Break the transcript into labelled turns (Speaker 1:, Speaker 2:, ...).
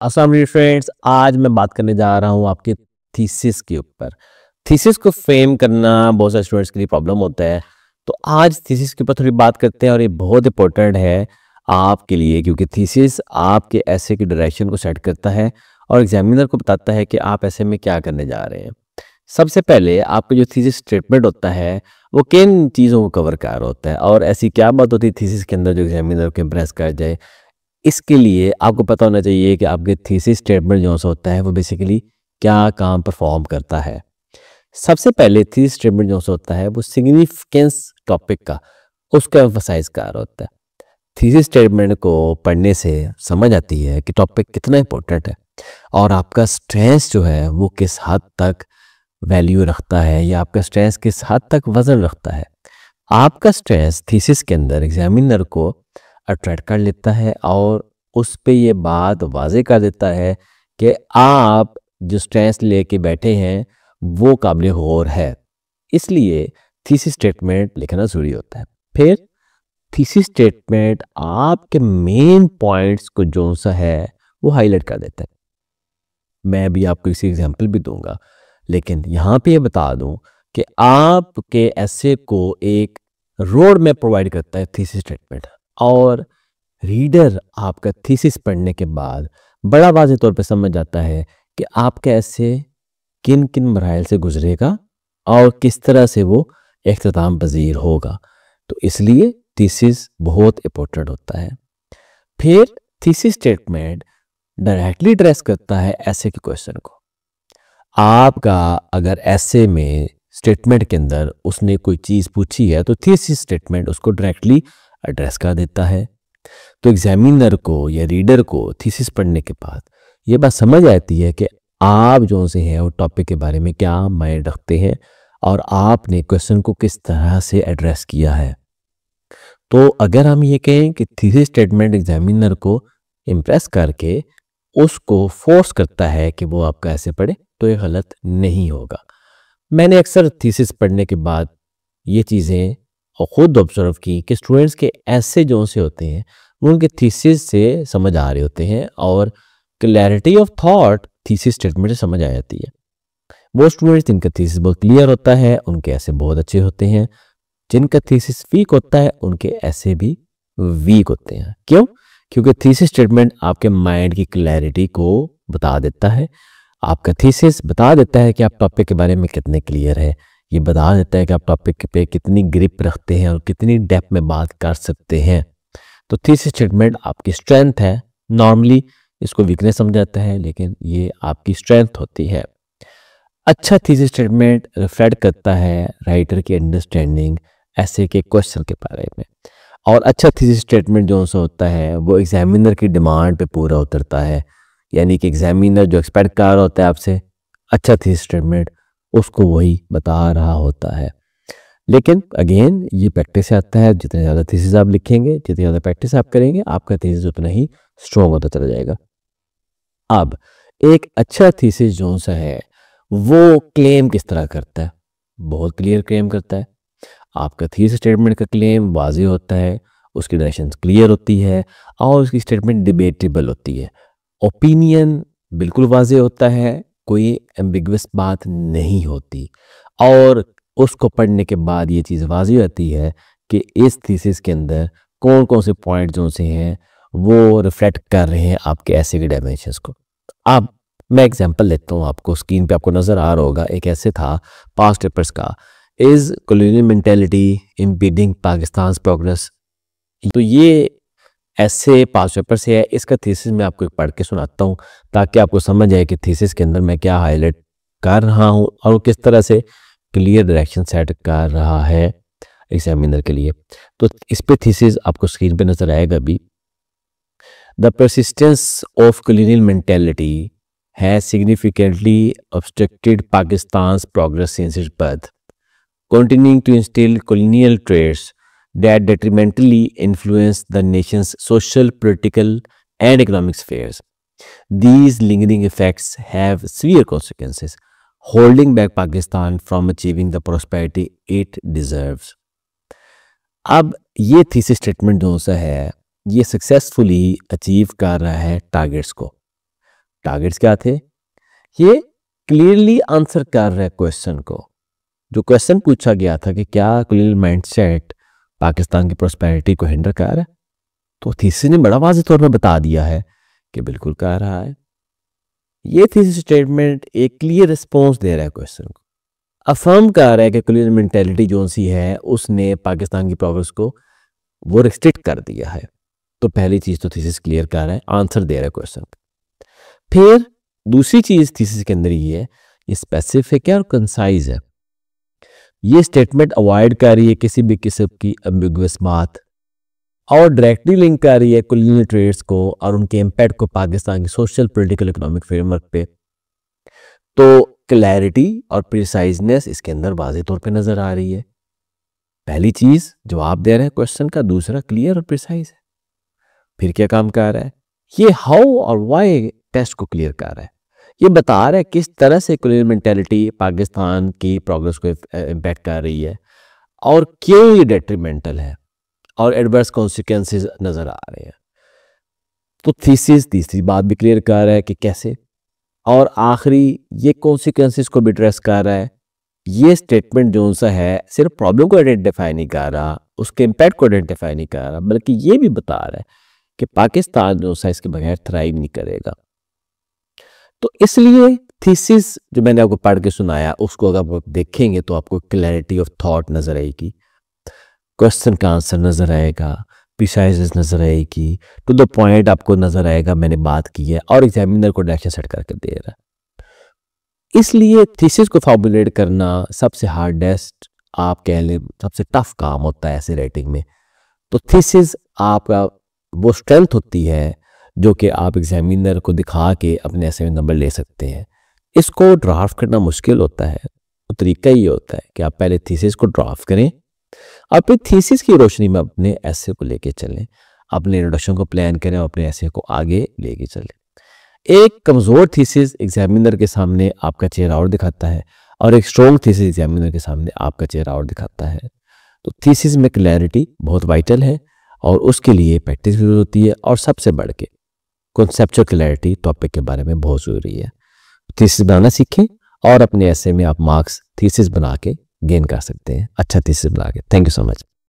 Speaker 1: अस्सलाम वालेकुम फ्रेंड्स, आज मैं बात करने जा रहा हूँ आपके थीसिस के ऊपर। थीसिस को फ्रेम करना बहुत सारे स्टूडेंट्स के लिए प्रॉब्लम होता है। तो आज थीसिस के ऊपर थोड़ी बात करते हैं और ये बहुत इंपॉर्टेंट है आपके लिए, क्योंकि थीसिस आपके ऐसे की डायरेक्शन को सेट करता है और एग्जामिनर को बताता है कि आप ऐसे में क्या करने जा रहे हैं। सबसे पहले आपका जो थीसिस स्टेटमेंट होता है वो किन चीज़ों को कवर कर रहा होता है और ऐसी क्या बात होती है थीसिस के अंदर जो एग्जामिनर को इम्प्रेस कर जाए। इसके लिए आपको पता होना चाहिए कि आपके थीसिस स्टेटमेंट जो सा होता है वो बेसिकली क्या काम परफॉर्म करता है। सबसे पहले थीसिस स्टेटमेंट जो सा होता है वो सिग्निफिकेंस टॉपिक का उसका एम्फसाइज कर रहा होता है। थीसिस स्टेटमेंट को पढ़ने से समझ आती है कि टॉपिक कितना इंपॉर्टेंट है और आपका स्ट्रेंथ जो है वो किस हद तक वैल्यू रखता है या आपका स्ट्रेंथ किस हद तक वजन रखता है। आपका स्ट्रेंथ थीसिस के अंदर एग्जामिनर को अट्रैक्ट कर लेता है और उस पे ये बात वाज़ेह कर देता है कि आप जो स्ट्रेंथ लेके बैठे हैं वो काबिल गौर है। इसलिए थीसिस स्टेटमेंट लिखना ज़रूरी होता है। फिर थीसिस स्टेटमेंट आपके मेन पॉइंट्स को जो सा है वो हाईलाइट कर देता है। मैं भी आपको इसी एग्जांपल भी दूंगा, लेकिन यहाँ पे ये बता दूं कि आपके ऐसे को एक रोड मैप प्रोवाइड करता है थीसिस स्टेटमेंट। और रीडर आपका थीसिस पढ़ने के बाद बड़ा वाज़ेह तौर पे समझ जाता है कि आपका ऐसे किन किन मराइल से गुजरेगा और किस तरह से वो इख्तिताम पजीर होगा। तो इसलिए थीसिस बहुत इंपॉर्टेंट होता है। फिर थीसिस स्टेटमेंट डायरेक्टली एड्रेस करता है ऐसे के क्वेश्चन को। आपका अगर ऐसे में स्टेटमेंट के अंदर उसने कोई चीज़ पूछी है तो थीसिस स्टेटमेंट उसको डायरेक्टली एड्रेस कर देता है। तो एग्जामिनर को या रीडर को थीसिस पढ़ने के बाद ये बात समझ आती है कि आप जो से हैं वो टॉपिक के बारे में क्या माइंड रखते हैं और आपने क्वेश्चन को किस तरह से एड्रेस किया है। तो अगर हम ये कहें कि थीसिस स्टेटमेंट एग्जामिनर को इम्प्रेस करके उसको फोर्स करता है कि वो आपका ऐसे पढ़े, तो ये गलत नहीं होगा। मैंने अक्सर थीसिस पढ़ने के बाद ये चीज़ें और ख़ुद ऑब्जर्व की कि स्टूडेंट्स के ऐसे जो से होते हैं वो उनके थीसिस से समझ आ रहे होते हैं और clarity of thought thesis statement से समझ आ जाती है। वो स्टूडेंट्स जिनका थीसिस बहुत क्लियर होता है उनके ऐसे बहुत अच्छे होते हैं, जिनका थीसिस वीक होता है उनके ऐसे भी वीक होते हैं। क्यों? क्योंकि थीसिस स्टेटमेंट आपके माइंड की क्लैरिटी को बता देता है। आपका थीसिस बता देता है कि आप टॉपिक के बारे में कितने क्लियर है, ये बता देता है कि आप टॉपिक पे कितनी ग्रिप रखते हैं और कितनी डेप्थ में बात कर सकते हैं। तो थीसिस स्टेटमेंट आपकी स्ट्रेंथ है। नॉर्मली इसको वीकनेस समझाता है, लेकिन ये आपकी स्ट्रेंथ होती है। अच्छा थीसिस स्टेटमेंट रिफ्लेक्ट करता है राइटर की अंडरस्टैंडिंग ऐसे के क्वेश्चन के बारे में। और अच्छा थीसिस स्टेटमेंट जो सा होता है वो एग्जामिनर की डिमांड पे पूरा उतरता है। यानी कि एग्जामिनर जो एक्सपेक्ट कर रहा होता है आपसे अच्छा थीसिस स्टेटमेंट उसको वही बता रहा होता है। लेकिन अगेन ये प्रैक्टिस से आता है। जितने ज़्यादा थीसिस आप लिखेंगे, जितनी ज़्यादा प्रैक्टिस आप करेंगे, आपका थीसिस उतना ही स्ट्रॉन्ग होता चला जाएगा। अब एक अच्छा थीसिस जो सा है वो क्लेम किस तरह करता है? बहुत क्लियर क्लेम करता है। आपका थीसिस स्टेटमेंट का क्लेम वाज़ेह होता है, उसकी डायरेक्शन क्लियर होती है और उसकी स्टेटमेंट डिबेटेबल होती है। ओपिनियन बिल्कुल वाज़ेह होता है, कोई एम्बिगुअस बात नहीं होती और उसको पढ़ने के बाद ये चीज़ वाज़ेह होती है कि इस थीसिस के अंदर कौन कौन से पॉइंट जो से हैं वो रिफ्लेक्ट कर रहे हैं आपके ऐसे के डायमेंशंस को। अब मैं एग्जांपल लेता हूँ, आपको स्क्रीन पे आपको नज़र आ रहा होगा। एक ऐसे था पास्ट पेपर्स का, is colonial mentality impeding Pakistan progress. तो ये ऐसे पास्ट पेपर से है। इसका थीसिस मैं आपको एक पढ़ के सुनाता हूँ ताकि आपको समझ आए कि थीसिस के अंदर मैं क्या हाईलाइट कर रहा हूँ और वो किस तरह से क्लियर डायरेक्शन सेट कर रहा है एग्जामिनर के लिए। तो इस पे थीसिस आपको स्क्रीन पे नजर आएगा भी। The persistence of colonial mentality has significantly obstructed Pakistan's progress since its birth, continuing to instill colonial traits that detrimentally influence the nation's social, political, and economic spheres. These lingering effects have severe consequences, holding back Pakistan from achieving the prosperity it deserves. अब ये thesis statement जो सा है ये successfully achieve कर रहा है targets को। टारगेट्स क्या थे, ये क्लियरली आंसर कर रहा है क्वेश्चन को। जो क्वेश्चन पूछा गया था कि क्या कॉलोनियल माइंडसेट पाकिस्तान की प्रॉस्पेरिटी को हिंडर कर रहा है, तो थीसिस ने बड़ा वाज़ेह तौर पर बता दिया है कि बिल्कुल कर रहा है। ये थीसिस स्टेटमेंट एक क्लियर रिस्पॉन्स दे रहा है क्वेश्चन को, अफर्म कर रहा है कि कॉलोनियल मेंटालिटी जो सी है उसने पाकिस्तान की प्रोग्रेस को वो रिस्ट्रिक्ट कर दिया है। तो पहली चीज तो थीसिस क्लियर कर रहा है, आंसर दे रहा है क्वेश्चन। फिर दूसरी चीज थीसिस के अंदर ये है, ये स्पेसिफिक है और कंसाइज है। ये स्टेटमेंट अवॉइड कर रही है किसी भी किस्म की एम्बिगुअस बात और डायरेक्टली लिंक कर रही है कॉलोनियल ट्रेड्स को और उनके इम्पैक्ट को पाकिस्तान की सोशल, पॉलिटिकल, इकोनॉमिक फ्रेमवर्क पे। तो क्लैरिटी और प्रिसाइजनेस इसके अंदर वाज़ेह तौर पे नजर आ रही है। पहली चीज जवाब दे रहे हैं क्वेश्चन का, दूसरा क्लियर और प्रिसाइज है। फिर क्या काम कर रहा है, ये हाउ और व्हाई टेस्ट को क्लियर कर रहा है। ये बता रहा है किस तरह से कॉलोनियल मेंटालिटी पाकिस्तान की प्रोग्रेस को इम्पैक्ट कर रही है और क्यों ये डेट्रीमेंटल है और एडवर्स कॉन्सिक्वेंसेस नजर आ रहे हैं। तो थीसिस तीसरी बात भी क्लियर कर रहा है कि कैसे, और आखिरी ये कॉन्सिक्वेंसेस को भी एड्रेस कर रहा है। ये स्टेटमेंट जो सा है सिर्फ प्रॉब्लम को आइडेंटिफाई नहीं कर रहा, उसके इम्पैक्ट को आइडेंटिफाई नहीं कर रहा, बल्कि ये भी बता रहा है कि पाकिस्तान जो सा इसके बगैर थ्राइव नहीं करेगा। तो इसलिए थीसिस जो मैंने आपको पढ़ के सुनाया उसको अगर आप देखेंगे तो आपको क्लैरिटी ऑफ थॉट नजर आएगी, क्वेश्चन का आंसर नजर आएगा, प्रिसाइजनेस नजर आएगी, टू द पॉइंट आपको नजर आएगा मैंने बात की है, और एग्जामिनर को डायरेक्शन सेट करके दे रहा है। इसलिए थीसिस को फॉर्मुलेट करना सबसे हार्डेस्ट, आप कह लें सबसे टफ काम होता है ऐसे राइटिंग में। तो थीसिस आपका वो स्ट्रेंथ होती है जो कि आप एग्जामिनर को दिखा के अपने ऐसे नंबर ले सकते हैं। इसको ड्राफ्ट करना मुश्किल होता है, तो तरीका ये होता है कि आप पहले थीसिस को ड्राफ्ट करें और फिर थीसिस की रोशनी में अपने ऐसे को लेके चलें, अपने इंट्रोडक्शन को प्लान करें और अपने ऐसे को आगे लेके चलें। एक कमज़ोर थीसिस एग्जामिनर के सामने आपका चेहरा और दिखाता है और एक स्ट्रॉन्ग थीसिस एग्जामिनर के सामने आपका चेहरा और दिखाता है। तो थीसिस में क्लैरिटी बहुत वाइटल है और उसके लिए प्रैक्टिस भी होती है, और सबसे बढ़ के कॉन्सेप्चुअल क्लैरिटी टॉपिक के बारे में बहुत ज़रूरी है। थीसिस बनाना सीखें और अपने ऐसे में आप मार्क्स थीसिस बना के गेन कर सकते हैं, अच्छा थीसिस बना के। Thank you so much.